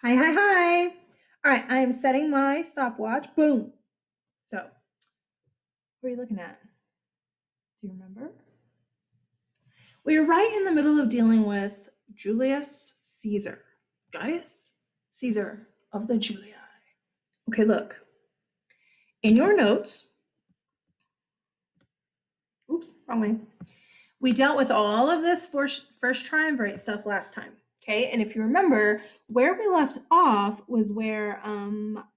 Hi, hi, hi. All right, I am setting my stopwatch. Boom. So, what are you looking at? Do you remember? We are right in the middle of dealing with Julius Caesar, Gaius Caesar of the Julii. Okay, look. In your notes, oops, wrong way. We dealt with all of this first triumvirate stuff last time. Okay, and if you remember, where we left off was where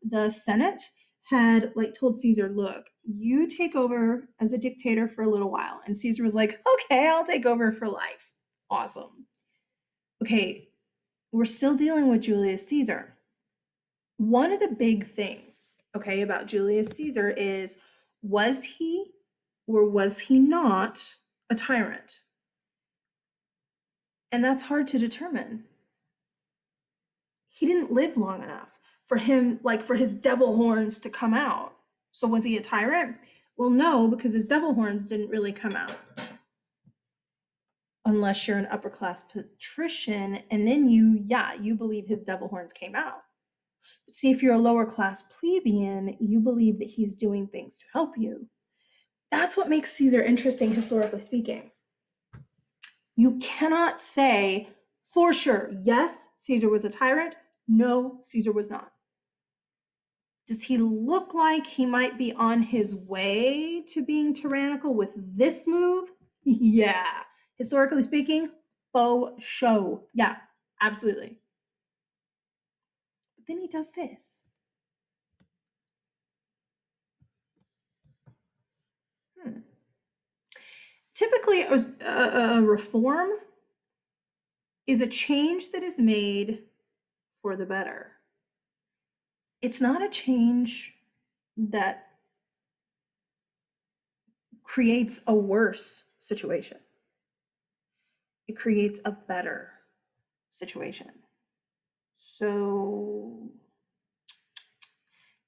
the Senate had like told Caesar, look, you take over as a dictator for a little while. And Caesar was like, okay, I'll take over for life. Awesome. Okay, we're still dealing with Julius Caesar. One of the big things, okay, about Julius Caesar is, was he or was he not a tyrant? And that's hard to determine. He didn't live long enough for him, like for his devil horns to come out. So was he a tyrant? Well, no, because his devil horns didn't really come out. Unless you're an upper class patrician, and then you believe his devil horns came out. But see, if you're a lower class plebeian, you believe that he's doing things to help you. That's what makes Caesar interesting, historically speaking. You cannot say for sure, yes, Caesar was a tyrant. No, Caesar was not. Does he look like he might be on his way to being tyrannical with this move? Yeah. Historically speaking, faux show. Yeah, absolutely. But then he does this. Typically, a reform is a change that is made for the better. It's not a change that creates a worse situation. It creates a better situation. So,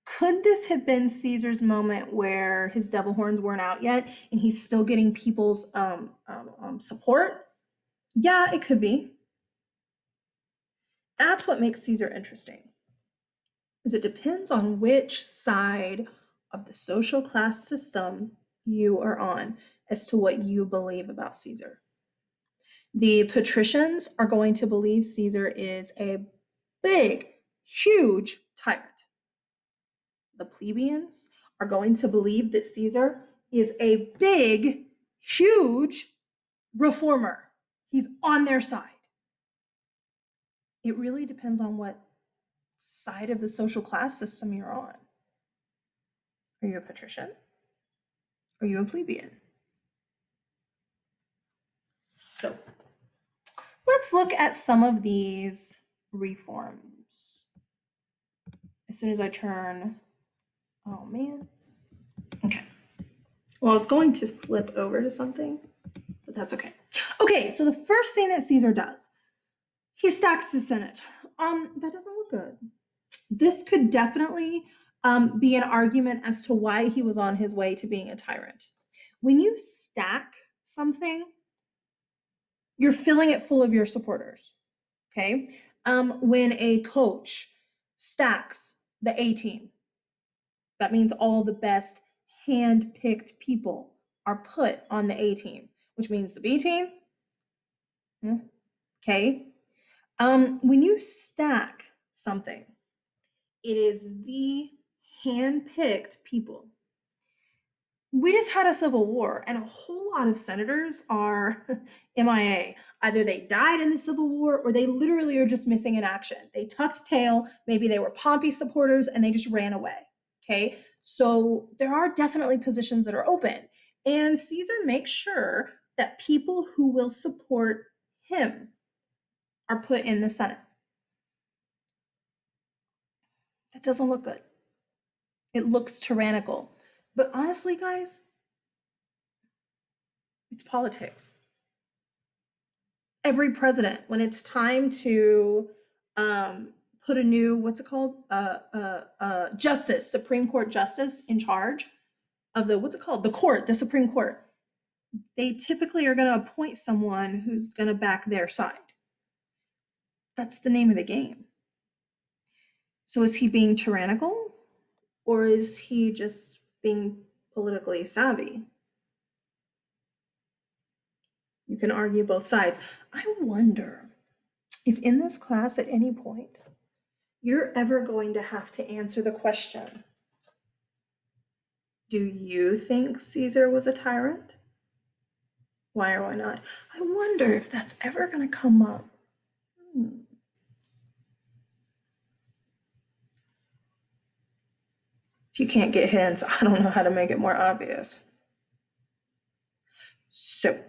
could this have been Caesar's moment where his devil horns weren't out yet and he's still getting people's support? Yeah, it could be. That's what makes Caesar interesting. Is it depends on which side of the social class system you are on as to what you believe about Caesar. The patricians are going to believe Caesar is a big, huge tyrant. The plebeians are going to believe that Caesar is a big, huge reformer. He's on their side. It really depends on what side of the social class system you're on. Are you a patrician? Are you a plebeian? So let's look at some of these reforms. As soon as I turn, oh man. Okay. Well, it's going to flip over to something, but that's okay. Okay, so the first thing that Caesar does, he stacks the Senate. That doesn't look good. This could definitely be an argument as to why he was on his way to being a tyrant. When you stack something, you're filling it full of your supporters. Okay. When a coach stacks the A team, that means all the best hand-picked people are put on the A team, which means the B team. Okay. When you stack something, it is the hand-picked people. We just had a civil war, and a whole lot of senators are MIA. Either they died in the Civil War or they literally are just missing in action. They tucked tail, maybe they were Pompey supporters and they just ran away. Okay, so there are definitely positions that are open, and Caesar makes sure that people who will support him are put in the Senate. That doesn't look good. It looks tyrannical. But honestly, guys, it's politics. Every president, when it's time to put a new, what's it called, justice, Supreme Court justice in charge of the, what's it called, the court, the Supreme Court, they typically are going to appoint someone who's going to back their side. That's the name of the game. So is he being tyrannical, or is he just being politically savvy? You can argue both sides. I wonder if in this class at any point you're ever going to have to answer the question, do you think Caesar was a tyrant? Why or why not? I wonder if that's ever going to come up. If you can't get hints, I don't know how to make it more obvious. So,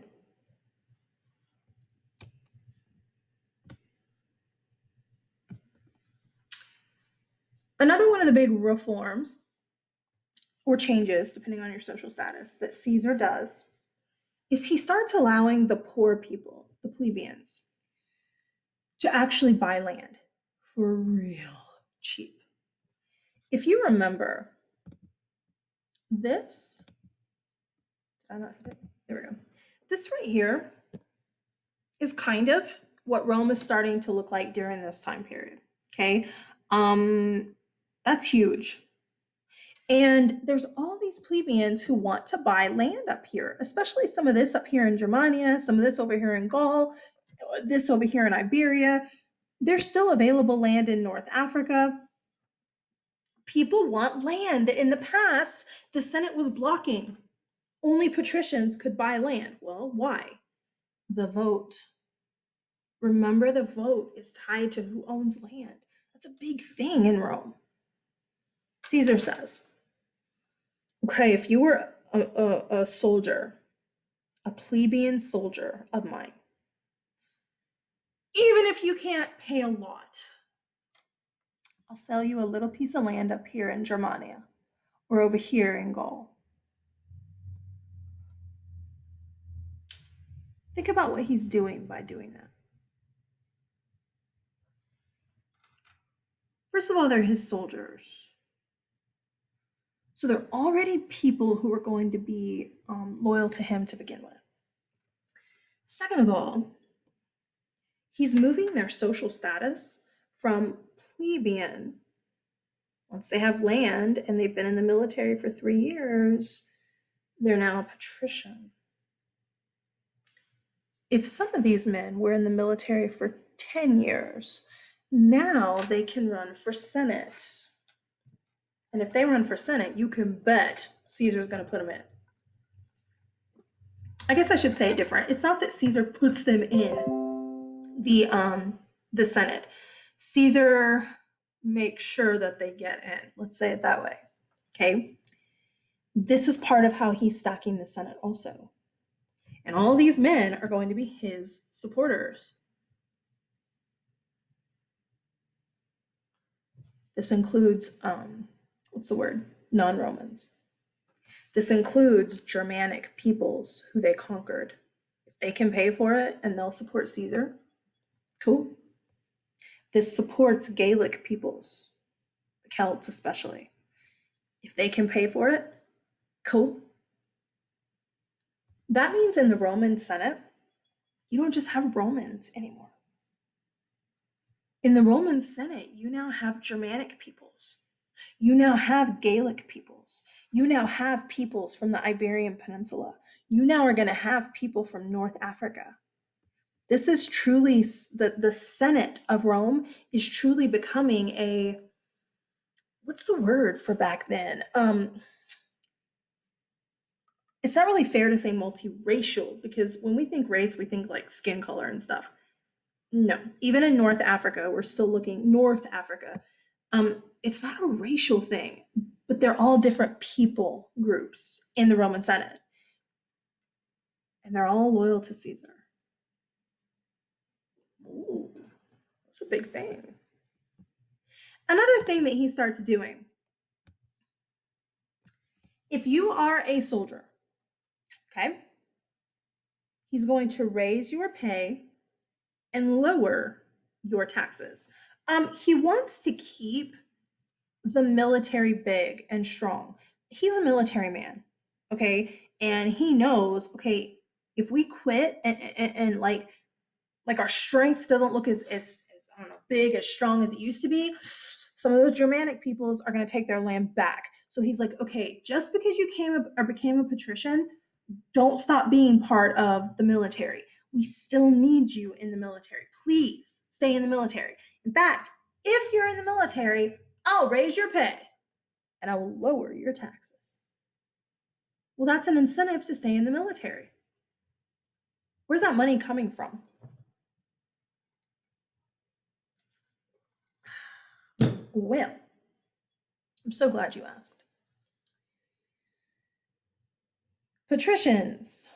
another one of the big reforms or changes, depending on your social status, that Caesar does is he starts allowing the poor people, the plebeians, to actually buy land for real cheap. If you remember, this, did I not hit it? There we go. This right here is kind of what Rome is starting to look like during this time period. Okay, that's huge. And there's all these plebeians who want to buy land up here, especially some of this up here in Germania, some of this over here in Gaul, this over here in Iberia. There's still available land in North Africa. People want land. In the past, the Senate was blocking. Only patricians could buy land. Well, why? The vote. Remember, the vote is tied to who owns land. That's a big thing in Rome. Caesar says, okay, if you were a soldier, a plebeian soldier of mine, even if you can't pay a lot, I'll sell you a little piece of land up here in Germania or over here in Gaul. Think about what he's doing by doing that. First of all, they're his soldiers. So they're already people who are going to be loyal to him to begin with. Second of all, he's moving their social status from plebeian. Once they have land and they've been in the military for 3 years, they're now a patrician. If some of these men were in the military for 10 years, now they can run for Senate. And if they run for Senate, you can bet Caesar's going to put them in. I guess I should say it different. It's not that Caesar puts them in the Senate. Caesar makes sure that they get in. Let's say it that way. Okay. This is part of how he's stacking the Senate also. And all these men are going to be his supporters. This includes, what's the word? Non-Romans. This includes Germanic peoples who they conquered. If they can pay for it and they'll support Caesar, cool. This supports Gaelic peoples, the Celts especially. If they can pay for it, cool. That means in the Roman Senate, you don't just have Romans anymore. In the Roman Senate, you now have Germanic peoples. You now have Gaelic peoples. You now have peoples from the Iberian Peninsula. You now are going to have people from North Africa. This is truly, the Senate of Rome is truly becoming a, what's the word for back then? It's not really fair to say multiracial, because when we think race, we think like skin color and stuff. No, even in North Africa, we're still looking North Africa. It's not a racial thing, but they're all different people groups in the Roman Senate. And they're all loyal to Caesar. Ooh, that's a big thing. Another thing that he starts doing, if you are a soldier, okay, he's going to raise your pay and lower your taxes. He wants to keep the military big and strong. He's a military man, okay? And he knows, okay, if we quit and like our strength doesn't look as I don't know, big, as strong as it used to be, some of those Germanic peoples are going to take their land back. So he's like, okay, just because you became a patrician, don't stop being part of the military. We still need you in the military. Please stay in the military. In fact, if you're in the military, I'll raise your pay and I will lower your taxes. Well, that's an incentive to stay in the military. Where's that money coming from? Well, I'm so glad you asked. Patricians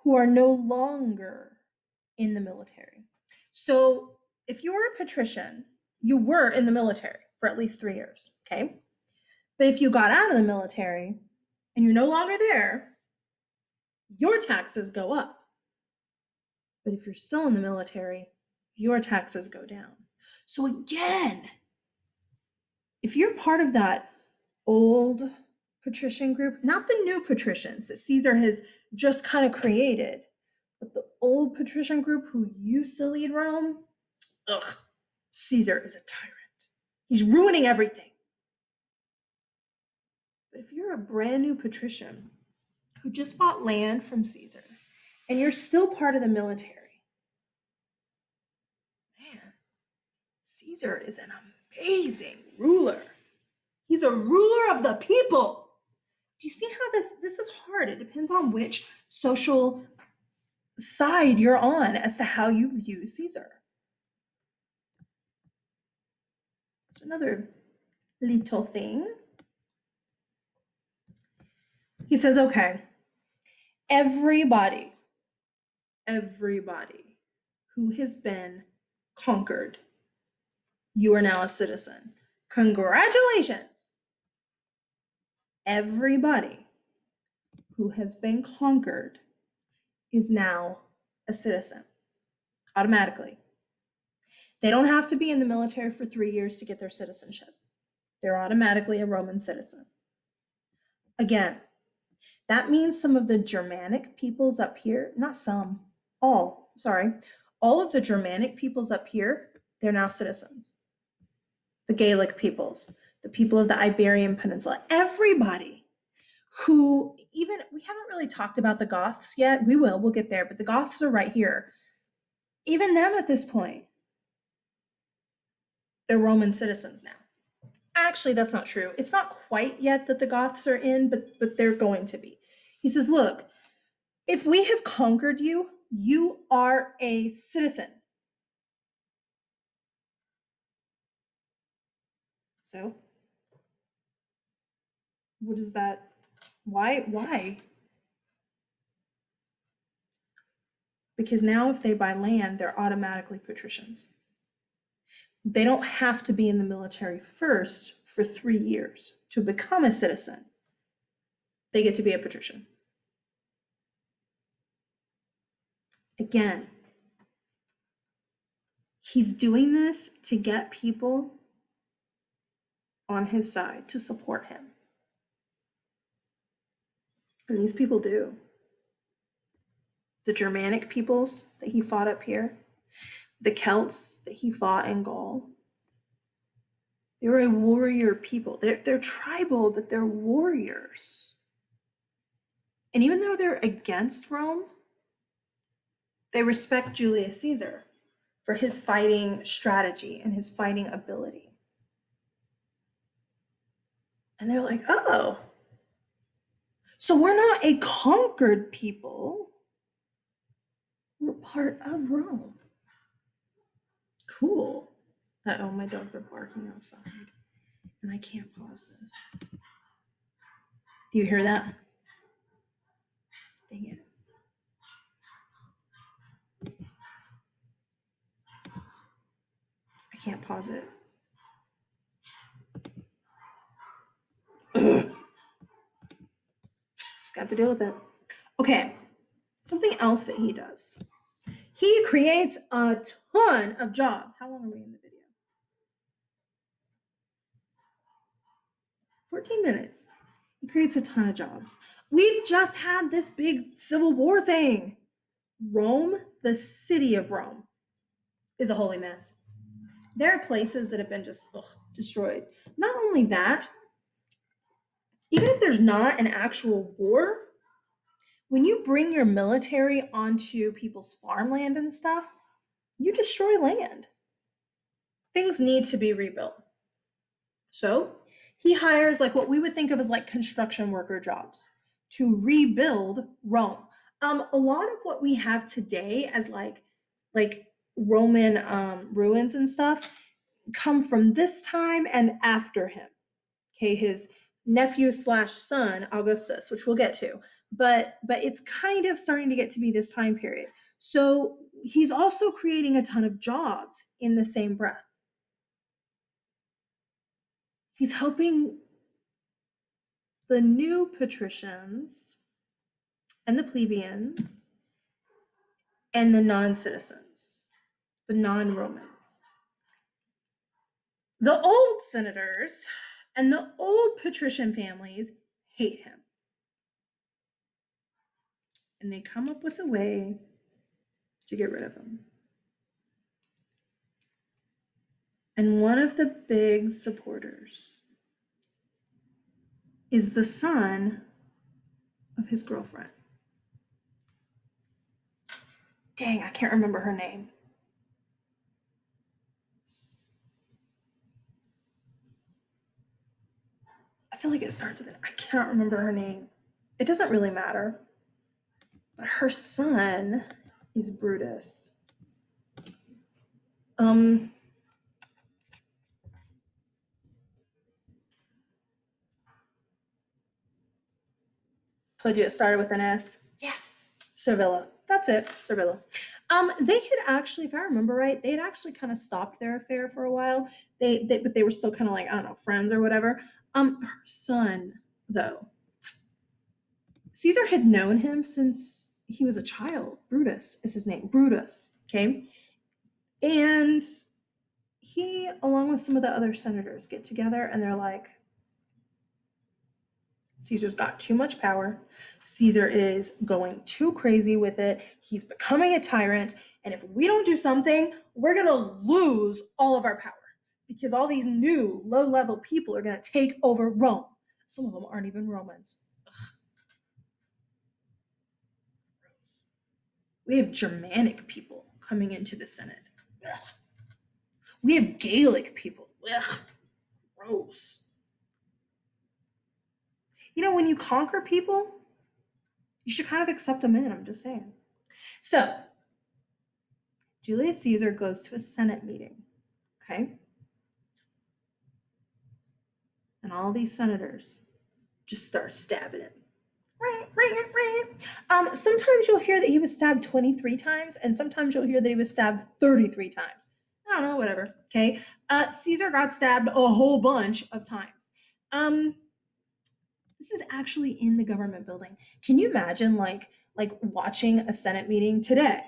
who are no longer in the military. So if you were a patrician, you were in the military for at least 3 years, okay? But if you got out of the military and you're no longer there, your taxes go up. But if you're still in the military, your taxes go down. So again, if you're part of that old patrician group, not the new patricians that Caesar has just kind of created, but the old patrician group who used to lead Rome, Caesar is a tyrant. He's ruining everything. But if you're a brand new patrician who just bought land from Caesar and you're still part of the military, man, Caesar is an amazing ruler. He's a ruler of the people. Do you see how this is hard? It depends on which social side you're on as to how you view Caesar. So another little thing. He says, okay, everybody who has been conquered, you are now a citizen. Congratulations. Everybody who has been conquered is now a citizen automatically. They don't have to be in the military for 3 years to get their citizenship. They're automatically a Roman citizen. Again, that means some of the Germanic peoples up here, not some, all of the Germanic peoples up here, they're now citizens. The Gaelic peoples, the people of the Iberian Peninsula, everybody who, even, we haven't really talked about the Goths yet. We'll get there, but the Goths are right here. Even them at this point, they're Roman citizens now. Actually, that's not true. It's not quite yet that the Goths are in, but they're going to be. He says, look, if we have conquered you, you are a citizen. So, what is that? Why? Because now if they buy land, they're automatically patricians. They don't have to be in the military first for 3 years to become a citizen. They get to be a patrician. Again, he's doing this to get people on his side to support him. And these people do. The Germanic peoples that he fought up here, the Celts that he fought in Gaul, they were a warrior people. They're tribal, but they're warriors. And even though they're against Rome, they respect Julius Caesar for his fighting strategy and his fighting ability. And they're like, oh, so we're not a conquered people. We're part of Rome. Cool. Uh-oh, my dogs are barking outside. And I can't pause this. Do you hear that? Dang it. I can't pause it. Just got to deal with it. Okay, something else that he does. He creates a ton of jobs. How long are we in the video? 14 minutes. He creates a ton of jobs. We've just had this big civil war thing. Rome, the city of Rome, is a holy mess. There are places that have been just destroyed. Not only that, even if there's not an actual war, when you bring your military onto people's farmland and stuff, you destroy land. Things need to be rebuilt. So he hires like what we would think of as like construction worker jobs to rebuild Rome. A lot of what we have today as like Roman ruins and stuff come from this time and after him. Okay, his nephew slash son Augustus, which we'll get to, but it's kind of starting to get to be this time period. So he's also creating a ton of jobs in the same breath. He's helping the new patricians and the plebeians and the non-citizens, the non-Romans. The old senators and the old patrician families hate him. And they come up with a way to get rid of him. And one of the big supporters is the son of his girlfriend. Dang, I can't remember her name. I feel like it starts with it. I cannot remember her name. It doesn't really matter. But her son is Brutus. Told you it started with an S. Yes. Servilla. That's it. Servilla. They had actually, if I remember right, they had actually kind of stopped their affair for a while. But they were still kind of like, I don't know, friends or whatever. Her son, though, Caesar had known him since he was a child. Brutus is his name. Brutus. Okay. And he, along with some of the other senators, get together and they're like, Caesar's got too much power. Caesar is going too crazy with it. He's becoming a tyrant. And if we don't do something, we're going to lose all of our power because all these new low-level people are going to take over Rome. Some of them aren't even Romans. Ugh. We have Germanic people coming into the Senate. Ugh. We have Gaelic people. Ugh. Gross. You know, when you conquer people, you should kind of accept them in. I'm just saying. So, Julius Caesar goes to a Senate meeting, okay? And all these senators just start stabbing him. Sometimes you'll hear that he was stabbed 23 times, and sometimes you'll hear that he was stabbed 33 times. I don't know, whatever, okay? Caesar got stabbed a whole bunch of times. This is actually in the government building. Can you imagine like watching a Senate meeting today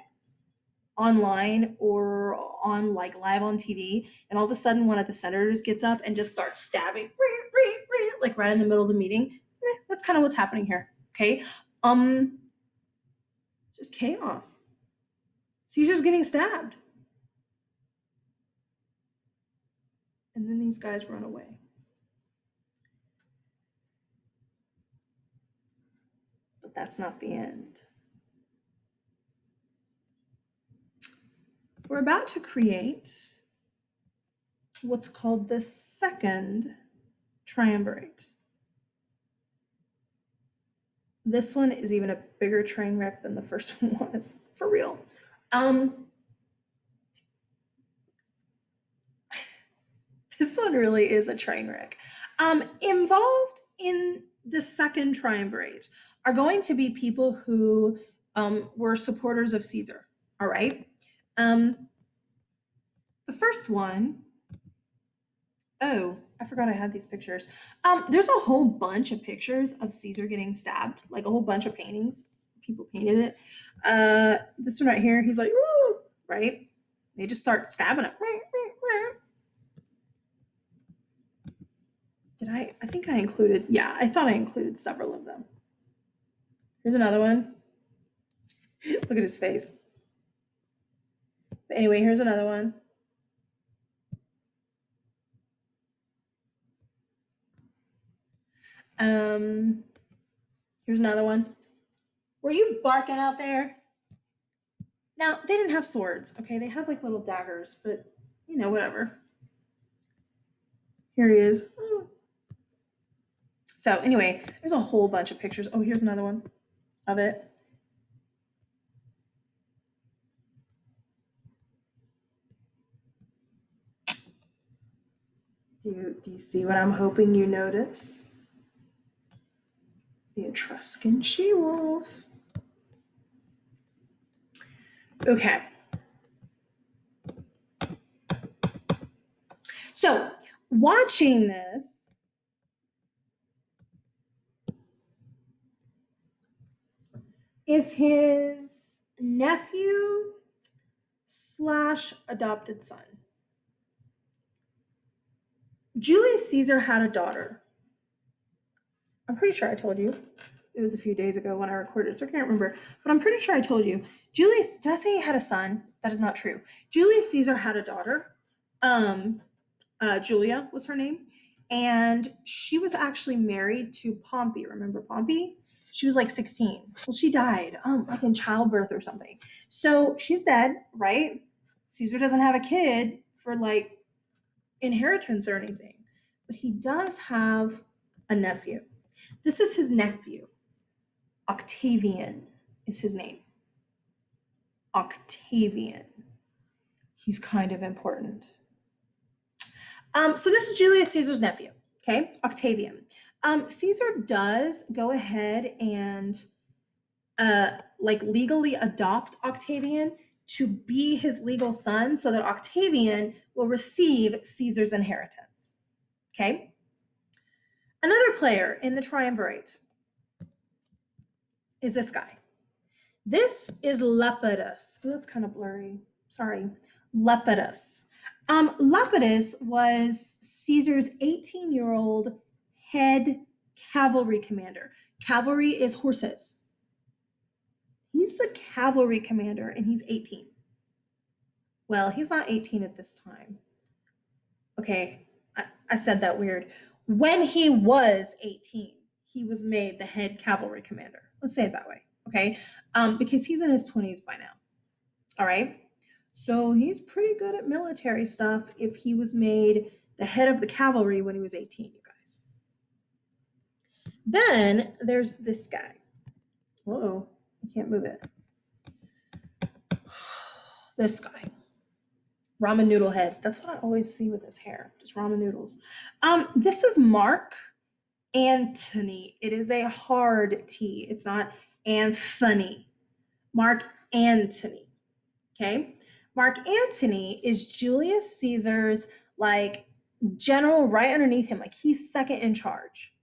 online or on like live on TV, and all of a sudden one of the senators gets up and just starts stabbing like right in the middle of the meeting? That's kind of what's happening here. Okay. Just chaos. Caesar's getting stabbed. And then these guys run away. But that's not the end. We're about to create what's called the second triumvirate. This one is even a bigger train wreck than the first one was, for real. This one really is a train wreck. Involved in the second triumvirate are going to be people who were supporters of Caesar. All right. The first one, oh, I forgot I had these pictures. There's a whole bunch of pictures of Caesar getting stabbed, like a whole bunch of paintings. People painted it. This one right here, he's like, woo, right? They just start stabbing him. Did I think I included, yeah, I thought I included several of them. Here's another one. Look at his face. But anyway, here's another one. Here's another one. Were you barking out there? Now, they didn't have swords, okay? They had like little daggers, but you know, whatever. Here he is. So, anyway, there's a whole bunch of pictures. Oh, here's another one of it. Do you see what I'm hoping you notice? The Etruscan she-wolf. Okay. So, watching this, is his nephew / adopted son. Julius Caesar had a daughter. I'm pretty sure I told you. It was a few days ago when I recorded, so I can't remember. But I'm pretty sure I told you. Julius, did I say he had a son? That is not true. Julius Caesar had a daughter. Julia was her name. And she was actually married to Pompey. Remember Pompey? She was like 16. Well, she died, like in childbirth or something. So she's dead, right? Caesar doesn't have a kid for like inheritance or anything, but he does have a nephew. This is his nephew. Octavian is his name. Octavian. He's kind of important. So this is Julius Caesar's nephew, okay? Octavian. Caesar does go ahead and like legally adopt Octavian to be his legal son so that Octavian will receive Caesar's inheritance, okay? Another player in the triumvirate is this guy. This is Lepidus. Oh, that's kind of blurry. Sorry. Lepidus. Lepidus was Caesar's 18-year-old head cavalry commander. Cavalry is horses. He's the cavalry commander and he's 18. Well, he's not 18 at this time. Okay, I said that weird. When he was 18, he was made the head cavalry commander. Let's say it that way, okay? Because he's in his 20s by now. All right. So he's pretty good at military stuff if he was made the head of the cavalry when he was 18, you guys. Then there's this guy. Whoa, I can't move it. This guy. Ramen noodle head. That's what I always see with his hair, just ramen noodles. This is Mark Antony. It is a hard T. It's not Anthony. Mark Antony. Okay. Mark Antony is Julius Caesar's like general right underneath him. Like he's second in charge.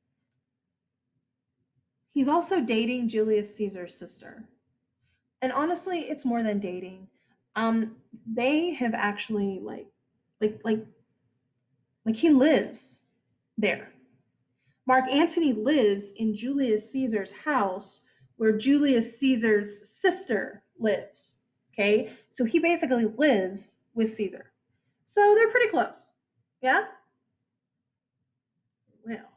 He's also dating Julius Caesar's sister. And honestly, it's more than dating. They have actually like he lives there. Mark Antony lives in Julius Caesar's house where Julius Caesar's sister lives. Okay, so he basically lives with Caesar. So they're pretty close. Yeah? Well,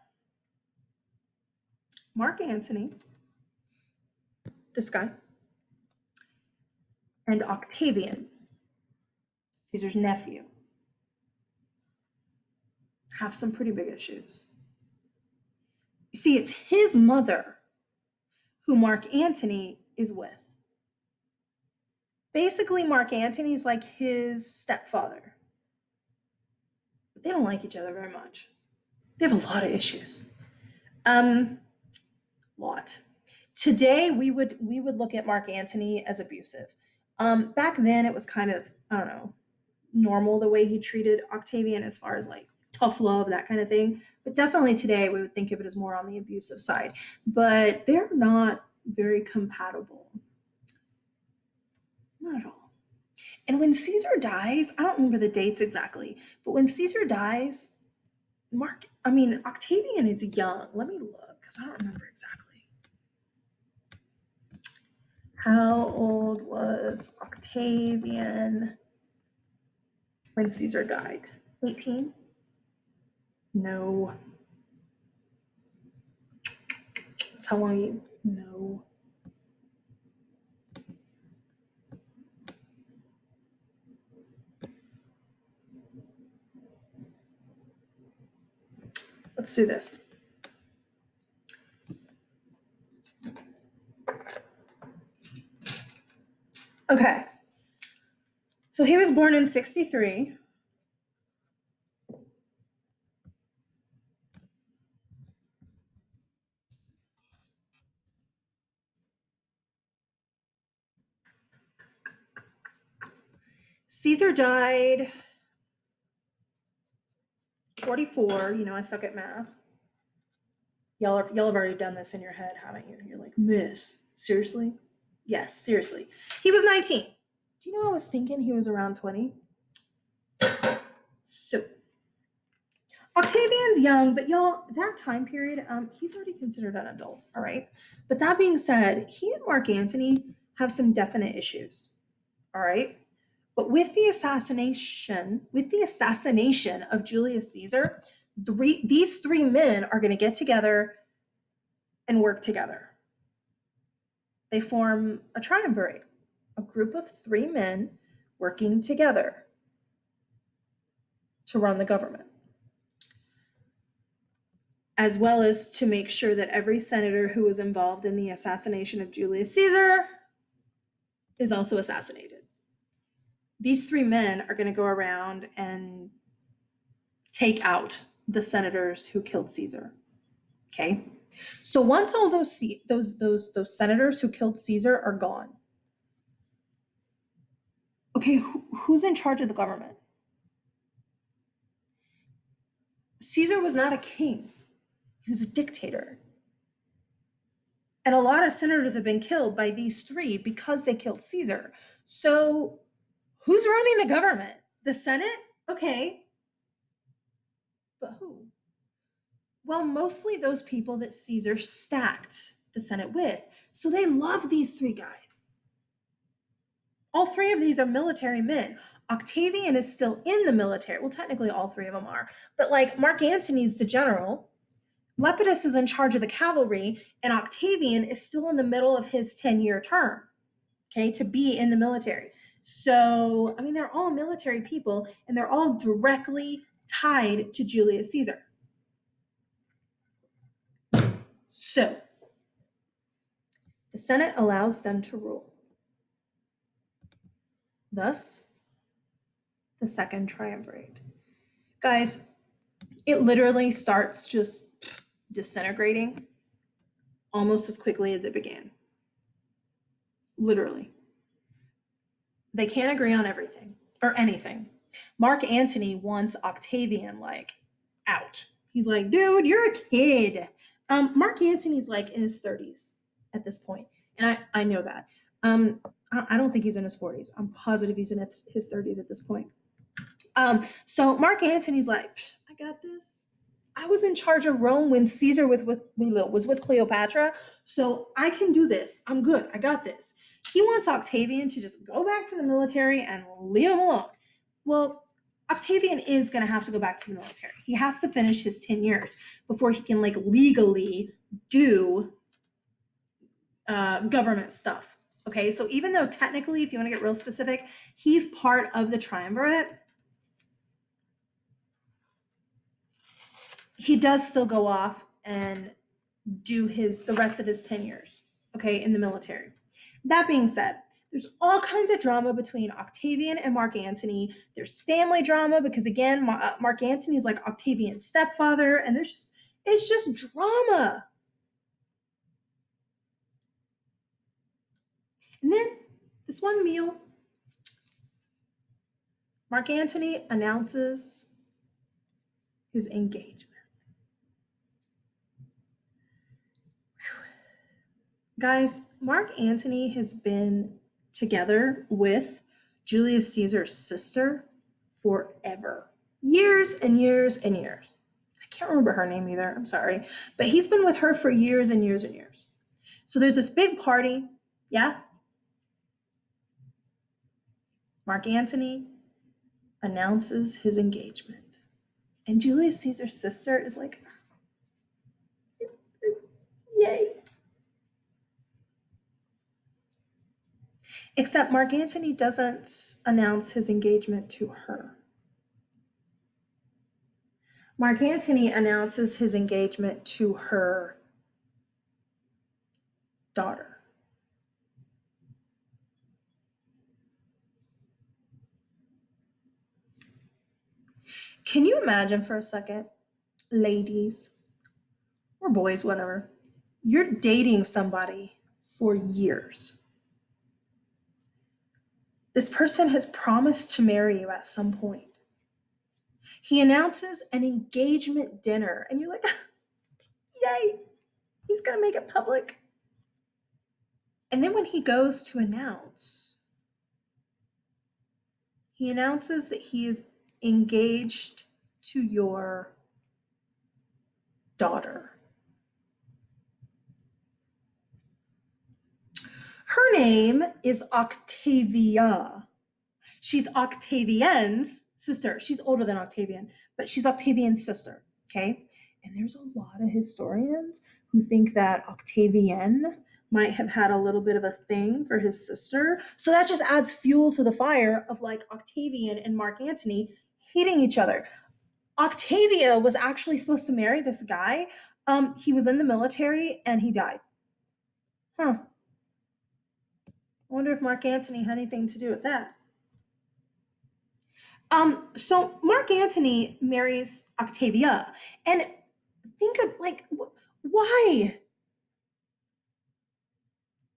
Mark Antony, this guy, and Octavian, Caesar's nephew, have some pretty big issues. You see, it's his mother who Mark Antony is with. Basically, Mark Antony's like his stepfather. But they don't like each other very much. They have a lot of issues. Lot. Today we would look at Mark Antony as abusive. Back then it was kind of, I don't know, normal the way he treated Octavian as far as like tough love, that kind of thing. But definitely today we would think of it as more on the abusive side. But they're not very compatible. Not at all. And when Caesar dies, I don't remember the dates exactly, but when Caesar dies, Octavian is young. Let me look because I don't remember exactly. How old was Octavian when Caesar died? 18? No. That's how long you know. Let's do this. Okay. So he was born in 63. Caesar died 44. You know, I suck at math. Y'all have already done this in your head, haven't you? You're like, Miss, seriously? Yes, seriously. He was 19. Do you know I was thinking he was around 20? So Octavian's young, but y'all, that time period, he's already considered an adult, all right? But that being said, he and Mark Antony have some definite issues, all right? But with the assassination of Julius Caesar, these three men are going to get together and work together. They form a triumvirate, a group of three men working together to run the government, as well as to make sure that every senator who was involved in the assassination of Julius Caesar is also assassinated. These three men are going to go around and take out the senators who killed Caesar. Okay? So once all those senators who killed Caesar are gone, okay, who's in charge of the government? Caesar was not a king. He was a dictator. And a lot of senators have been killed by these three because they killed Caesar. So who's running the government? The Senate? Okay. But who? Well, mostly those people that Caesar stacked the Senate with. So they love these three guys. All three of these are military men. Octavian is still in the military. Well, technically all three of them are. But like Mark Antony's the general. Lepidus is in charge of the cavalry, and Octavian is still in the middle of his 10-year term, okay, to be in the military. So, I mean, they're all military people, and they're all directly tied to Julius Caesar. So, the Senate allows them to rule. Thus, the second triumvirate. Guys, it literally starts just disintegrating almost as quickly as it began. Literally. They can't agree on everything or anything. Mark Antony wants Octavian out. He's like, dude, you're a kid. Mark Antony's in his 30s at this point, and I know that. I don't think he's in his 40s. I'm positive he's in his 30s at this point. So Mark Antony's like, I got this. I was in charge of Rome when Caesar was with Cleopatra, so I can do this. I'm good. I got this. He wants Octavian to just go back to the military and leave him alone. Well, Octavian is going to have to go back to the military. He has to finish his 10 years before he can legally do government stuff. Okay, so even though technically, if you want to get real specific, he's part of the triumvirate, he does still go off and do the rest of his 10 years, okay, in the military. That being said, there's all kinds of drama between Octavian and Mark Antony. There's family drama because, again, Mark Antony is like Octavian's stepfather, and it's just drama. And then this one meal, Mark Antony announces his engagement. Guys, Mark Antony has been together with Julius Caesar's sister forever. Years and years and years. I can't remember her name either. I'm sorry. But he's been with her for years and years and years. So there's this big party. Yeah? Mark Antony announces his engagement. And Julius Caesar's sister is like, yay. Except Mark Antony doesn't announce his engagement to her. Mark Antony announces his engagement to her daughter. Can you imagine for a second, ladies or boys, whatever, you're dating somebody for years. This person has promised to marry you at some point. He announces an engagement dinner, and you're like, yay, he's going to make it public. And then when he goes to announce, he announces that he is engaged to your daughter. Her name is Octavia. She's Octavian's sister. She's older than Octavian, but she's Octavian's sister, okay? And there's a lot of historians who think that Octavian might have had a little bit of a thing for his sister. So that just adds fuel to the fire of like Octavian and Mark Antony hating each other. Octavia was actually supposed to marry this guy. He was in the military and he died. Huh. I wonder if Mark Antony had anything to do with that. So Mark Antony marries Octavia, and think of like, why?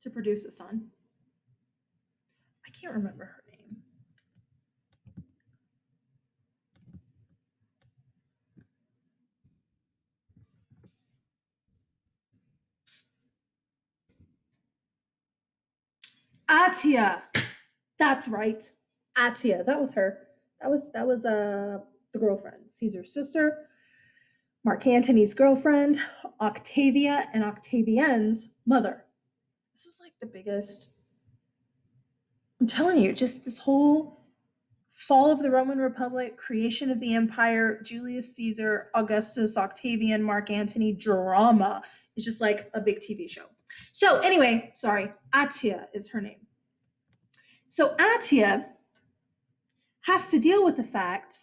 To produce a son. I can't remember her name. Atia. That's right. Atia. That was her. That was the girlfriend, Caesar's sister, Mark Antony's girlfriend, Octavia, and Octavian's mother. This is like the biggest. I'm telling you, just this whole fall of the Roman Republic, creation of the empire, Julius Caesar, Augustus, Octavian, Mark Antony drama. It's just like a big TV show. So anyway, sorry, Atia is her name. So Atia has to deal with the fact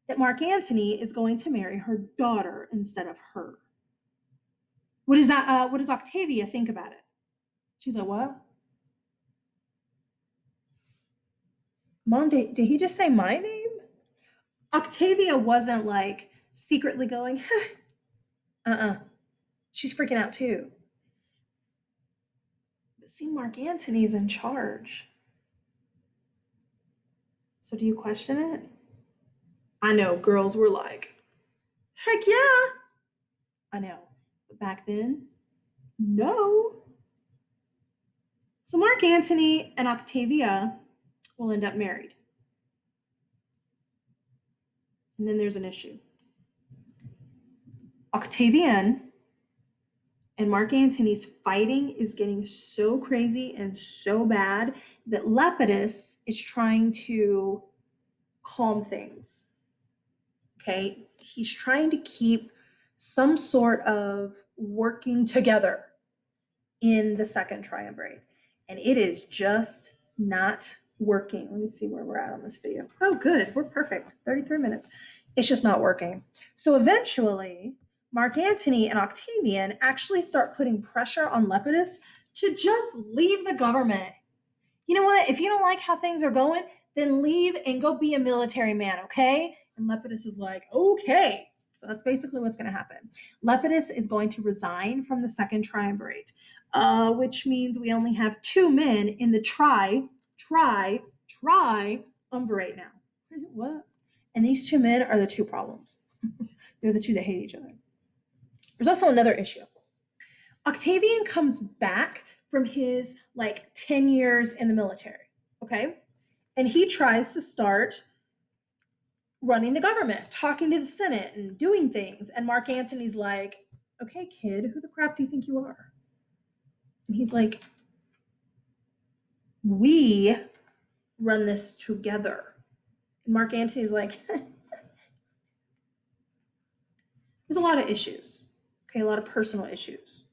that Mark Antony is going to marry her daughter instead of her. What is that? What does Octavia think about it? She's like, what? Mom, did he just say my name? Octavia wasn't like secretly going, she's freaking out too. But see, Mark Antony's in charge. So do you question it? I know girls were like, heck yeah. I know. But back then, no. So Mark Antony and Octavia will end up married. And then there's an issue. Octavian and Mark Antony's fighting is getting so crazy and so bad that Lepidus is trying to calm things. Okay? He's trying to keep some sort of working together in the second triumvirate. And it is just not working. Let me see where we're at on this video. Oh, good. We're perfect. 33 minutes. It's just not working. So eventually, Mark Antony and Octavian actually start putting pressure on Lepidus to just leave the government. You know what? If you don't like how things are going, then leave and go be a military man, okay? And Lepidus is like, okay. So that's basically what's going to happen. Lepidus is going to resign from the second triumvirate, which means we only have two men in the triumvirate now. What? And these two men are the two problems. They're the two that hate each other. There's also another issue. Octavian comes back from his like 10 years in the military, okay? And he tries to start running the government, talking to the Senate and doing things. And Mark Antony's like, okay, kid, who the crap do you think you are? And he's like, we run this together. And Mark Antony's like, there's a lot of issues, okay, a lot of personal issues.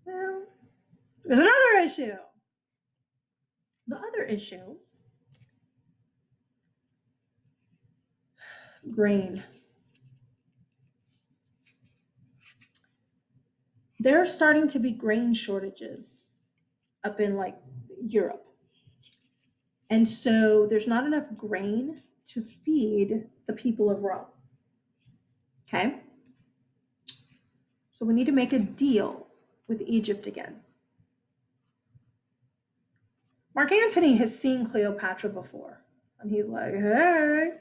Well, there's another issue. The other issue, grain. There are starting to be grain shortages up in like Europe. And so there's not enough grain to feed the people of Rome. Okay? So we need to make a deal with Egypt again. Mark Antony has seen Cleopatra before, and he's like, hey.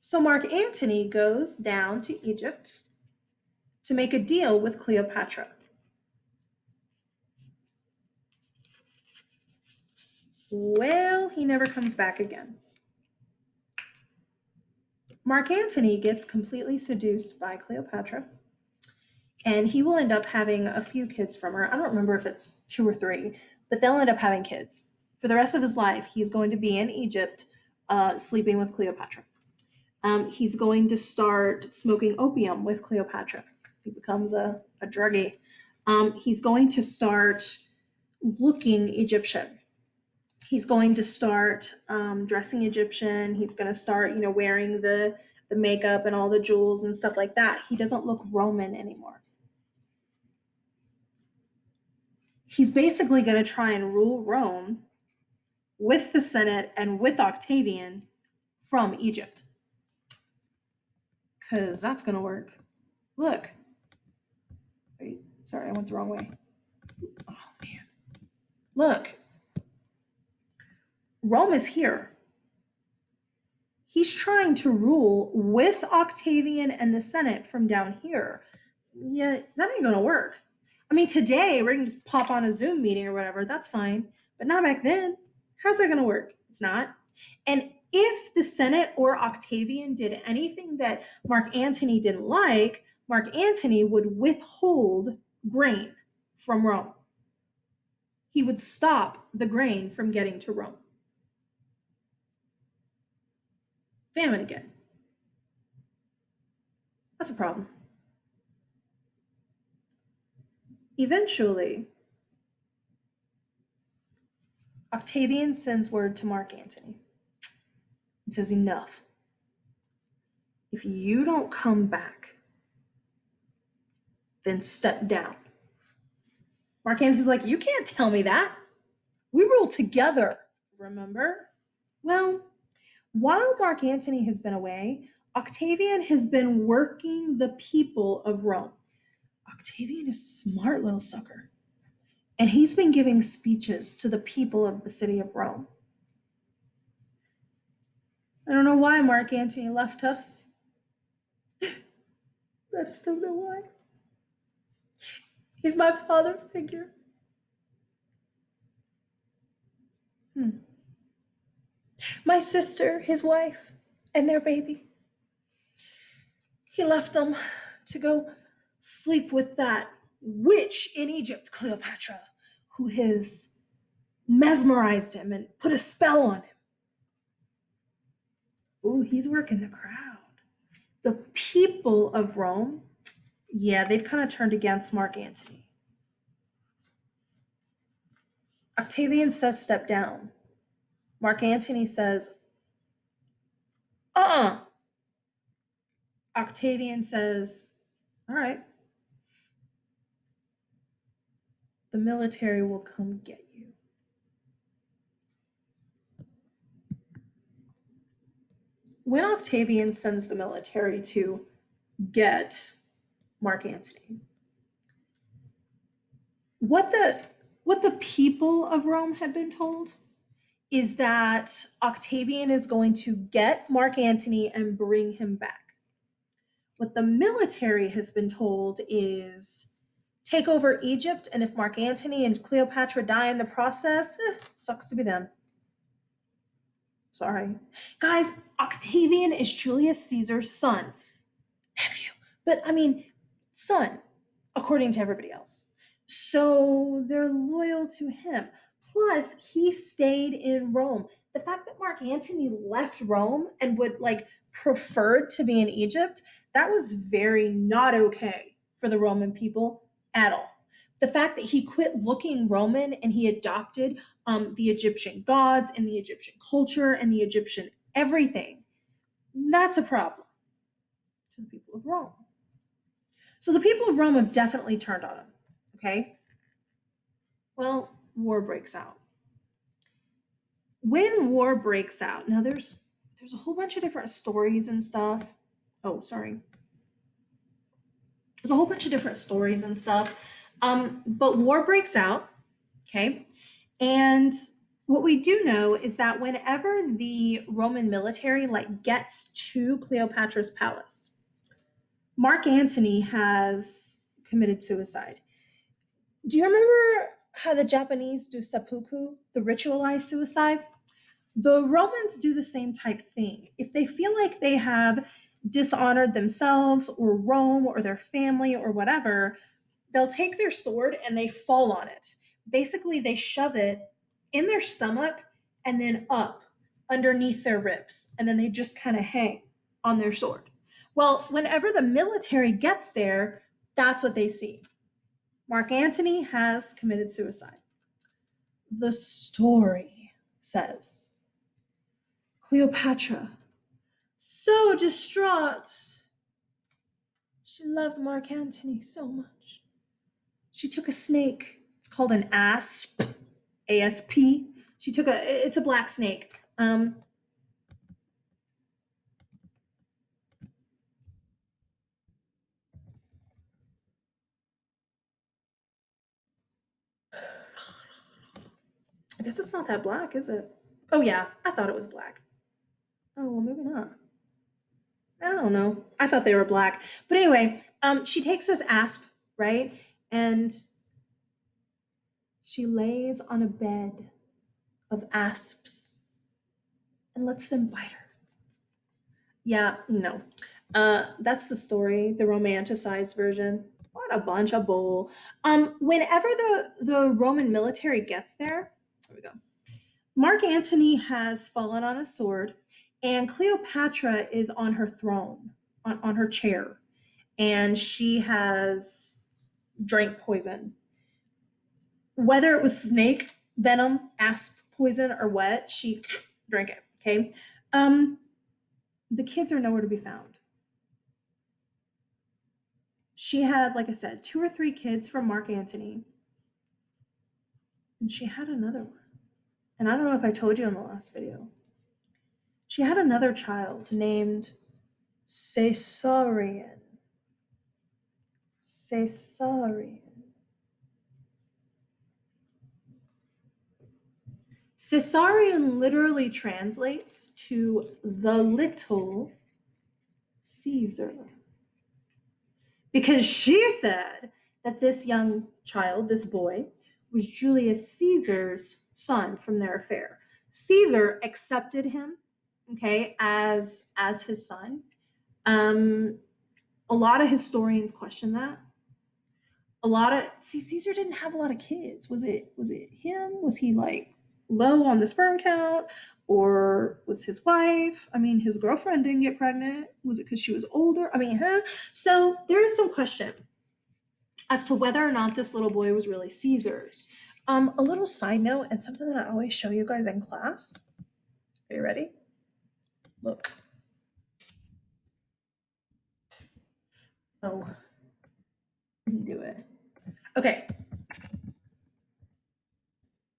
So Mark Antony goes down to Egypt to make a deal with Cleopatra. Well, he never comes back again. Mark Antony gets completely seduced by Cleopatra, and he will end up having a few kids from her. I don't remember if it's 2 or 3, but they'll end up having kids. For the rest of his life, he's going to be in Egypt sleeping with Cleopatra. He's going to start smoking opium with Cleopatra. He becomes a druggie. He's going to start looking Egyptian. He's going to start dressing Egyptian. He's going to start, wearing the makeup and all the jewels and stuff like that. He doesn't look Roman anymore. He's basically going to try and rule Rome with the Senate and with Octavian from Egypt. Because that's going to work. Look. Wait, sorry, I went the wrong way. Oh, man. Look. Rome is here. He's trying to rule with Octavian and the Senate from down here. Yeah, that ain't going to work. I mean, today we're going to just pop on a Zoom meeting or whatever. That's fine. But not back then. How's that going to work? It's not. And if the Senate or Octavian did anything that Mark Antony didn't like, Mark Antony would withhold grain from Rome. He would stop the grain from getting to Rome. Famine again. That's a problem. Eventually, Octavian sends word to Mark Antony and says, enough. If you don't come back, then step down. Mark Antony's like, you can't tell me that. We rule together, remember? Well, while Mark Antony has been away, Octavian has been working the people of Rome. Octavian is a smart little sucker. And he's been giving speeches to the people of the city of Rome. I don't know why Mark Antony left us. I just don't know why. He's my father figure. My sister, his wife, and their baby. He left them to go sleep with that witch in Egypt, Cleopatra, who has mesmerized him and put a spell on him. Ooh, he's working the crowd. The people of Rome, yeah, they've kind of turned against Mark Antony. Octavian says, step down. Mark Antony says, Octavian says, all right. The military will come get you. When Octavian sends the military to get Mark Antony, what the people of Rome had been told is that Octavian is going to get Mark Antony and bring him back. What the military has been told is take over Egypt, and if Mark Antony and Cleopatra die in the process, sucks to be them. Sorry. Guys, Octavian is Julius Caesar's son. Nephew. But I mean, son, according to everybody else. So they're loyal to him. Plus, he stayed in Rome. The fact that Mark Antony left Rome and would preferred to be in Egypt, that was very not okay for the Roman people at all. The fact that he quit looking Roman and he adopted the Egyptian gods and the Egyptian culture and the Egyptian everything, that's a problem to the people of Rome. So the people of Rome have definitely turned on him. Okay? Well, war breaks out. When war breaks out, now there's a whole bunch of different stories and stuff. Oh, sorry. There's a whole bunch of different stories and stuff. But war breaks out, okay? And what we do know is that whenever the Roman military gets to Cleopatra's palace, Mark Antony has committed suicide. Do you remember how the Japanese do seppuku, the ritualized suicide? The Romans do the same type thing. If they feel like they have dishonored themselves or Rome or their family or whatever, they'll take their sword and they fall on it. Basically, they shove it in their stomach and then up underneath their ribs, and then they just kind of hang on their sword. Well, whenever the military gets there, that's what they see. Mark Antony has committed suicide. The story says Cleopatra, so distraught, she loved Mark Antony so much. She took a snake. It's called an asp, A-S-P. It's a black snake. I guess it's not that black, is it? Oh yeah, I thought it was black. Oh, well, maybe not. I don't know. I thought they were black. But anyway, she takes this asp, right? And she lays on a bed of asps and lets them bite her. Yeah, no. That's the story, the romanticized version. What a bunch of bull. Whenever the Roman military gets there we go. Mark Antony has fallen on a sword, and Cleopatra is on her throne, on her chair, and she has drank poison. Whether it was snake venom, asp poison, or what, she drank it. Okay. The kids are nowhere to be found. She had, like I said, 2 or 3 kids from Mark Antony, and she had another one. And I don't know if I told you in the last video. She had another child named Caesarion. Caesarion. Caesarion literally translates to the little Caesar. Because she said that this young child, this boy, was Julius Caesar's son from their affair. Caesar accepted him, okay, as his son. A lot of historians question that. Caesar didn't have a lot of kids. Was it him? Was he low on the sperm count, or was his wife? I mean, his girlfriend didn't get pregnant. Was it because she was older? I mean, So there is some question as to whether or not this little boy was really Caesar's. A little side note, and something that I always show you guys in class. Are you ready? Look. Oh, do it. Okay.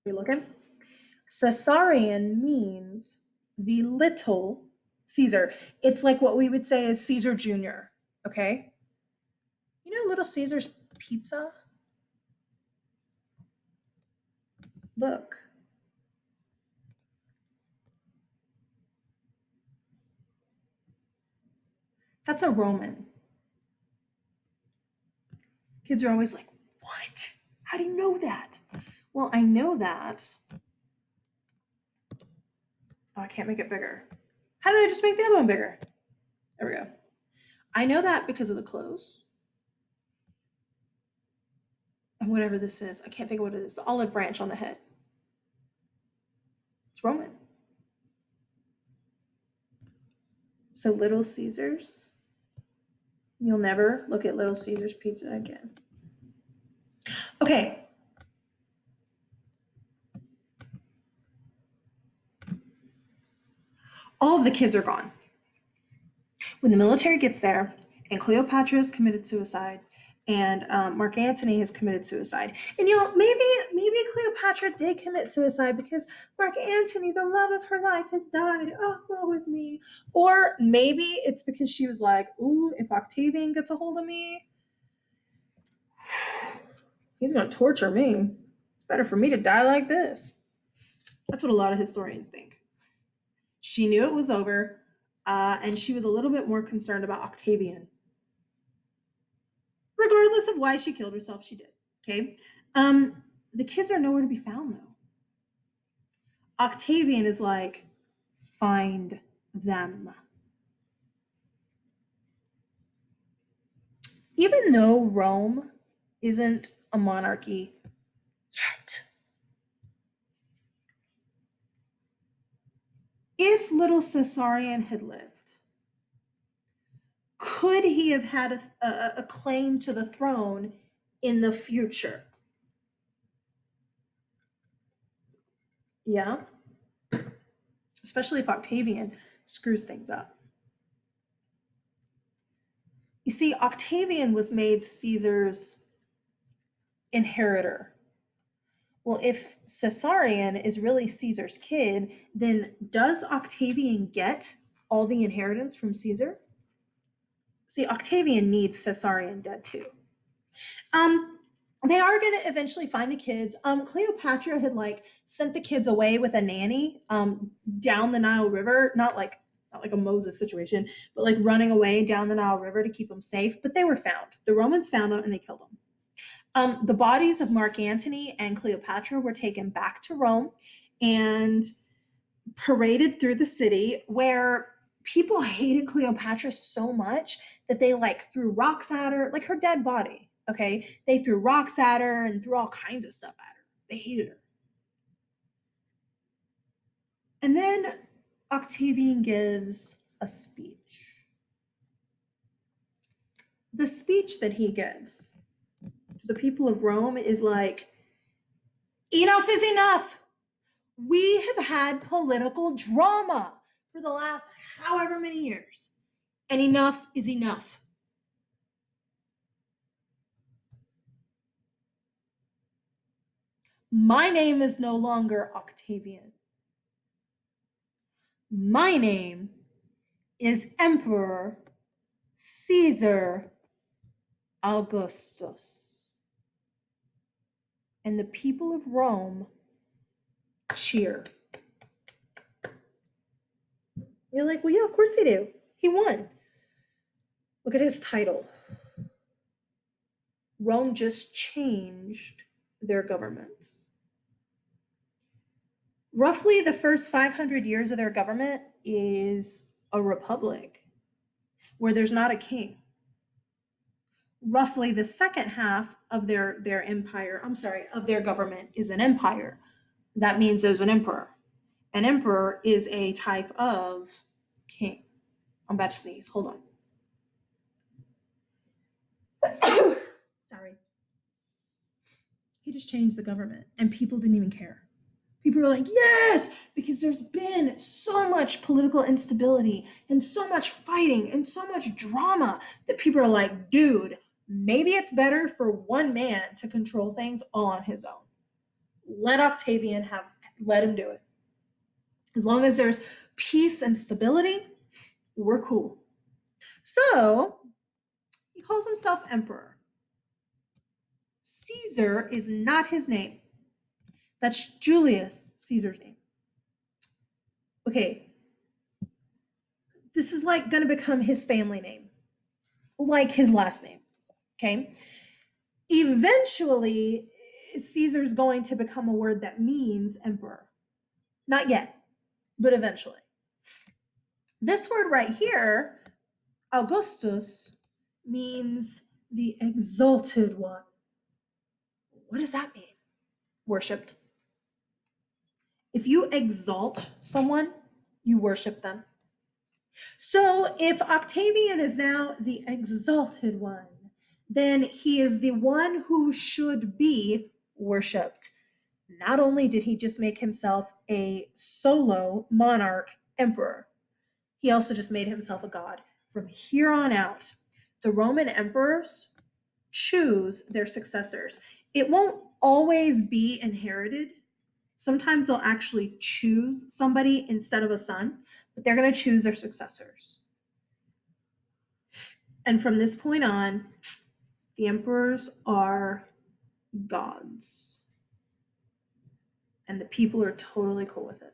Are you looking? Caesarion means the little Caesar. It's like what we would say is Caesar Jr. Okay? You know Little Caesar's pizza? Look. That's a Roman. Kids are always like, what? How do you know that? Well, I know that. Oh, I can't make it bigger. How did I just make the other one bigger? There we go. I know that because of the clothes. And whatever this is, I can't think of what it is. The olive branch on the head. It's Roman. So Little Caesars, you'll never look at Little Caesars pizza again. Okay. All of the kids are gone. When the military gets there, and Cleopatra has committed suicide, and Mark Antony has committed suicide, and maybe Cleopatra did commit suicide because Mark Antony, the love of her life, has died. Oh, woe is me. Or maybe it's because she was like, "Ooh, if Octavian gets a hold of me, he's gonna torture me. It's better for me to die like this." That's what a lot of historians think. She knew it was over, and she was a little bit more concerned about Octavian. Regardless of why she killed herself, she did. Okay. The kids are nowhere to be found, though. Octavian is like, find them. Even though Rome isn't a monarchy yet, if little Caesarion had lived, could he have had a claim to the throne in the future? Yeah. Especially if Octavian screws things up. You see, Octavian was made Caesar's inheritor. Well, if Caesarion is really Caesar's kid, then does Octavian get all the inheritance from Caesar? See, Octavian needs Caesarion dead too. They are going to eventually find the kids. Cleopatra had sent the kids away with a nanny down the Nile River, not like a Moses situation, but like running away down the Nile River to keep them safe. But they were found. The Romans found them and they killed them. The bodies of Mark Antony and Cleopatra were taken back to Rome and paraded through the city, where people hated Cleopatra so much that they threw rocks at her, like her dead body. Okay, they threw rocks at her and threw all kinds of stuff at her. They hated her. And then Octavian gives a speech. The speech that he gives to the people of Rome is like, enough is enough. We have had political drama for the last however many years, and enough is enough. My name is no longer Octavian. My name is Emperor Caesar Augustus. And the people of Rome cheer. You're like, well, yeah, of course they do. He won. Look at his title. Rome just changed their government. Roughly the first 500 years of their government is a republic where there's not a king. Roughly the second half of their government is an empire. That means there's an emperor. An emperor is a type of king. I'm about to sneeze. Hold on. Sorry. He just changed the government and people didn't even care. People were like, yes, because there's been so much political instability and so much fighting and so much drama that people are like, dude, maybe it's better for one man to control things on his own. Let him do it. As long as there's peace and stability, we're cool. So he calls himself emperor. Caesar is not his name. That's Julius Caesar's name. Okay. This is going to become his family name, like his last name. Okay. Eventually, Caesar's going to become a word that means emperor. Not yet, but eventually. This word right here, Augustus, means the exalted one. What does that mean? Worshipped. If you exalt someone, you worship them. So if Octavian is now the exalted one, then he is the one who should be worshipped. Not only did he just make himself a solo monarch emperor, he also just made himself a god. From here on out, the Roman emperors choose their successors. It won't always be inherited. Sometimes they'll actually choose somebody instead of a son, but they're going to choose their successors. And from this point on, the emperors are gods. And the people are totally cool with it.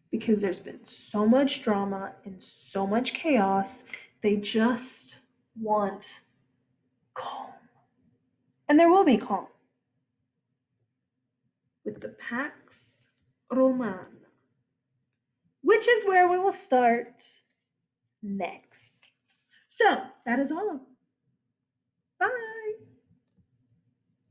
Because there's been so much drama and so much chaos, they just want calm. And there will be calm. With the Pax Romana, which is where we will start next. So that is all.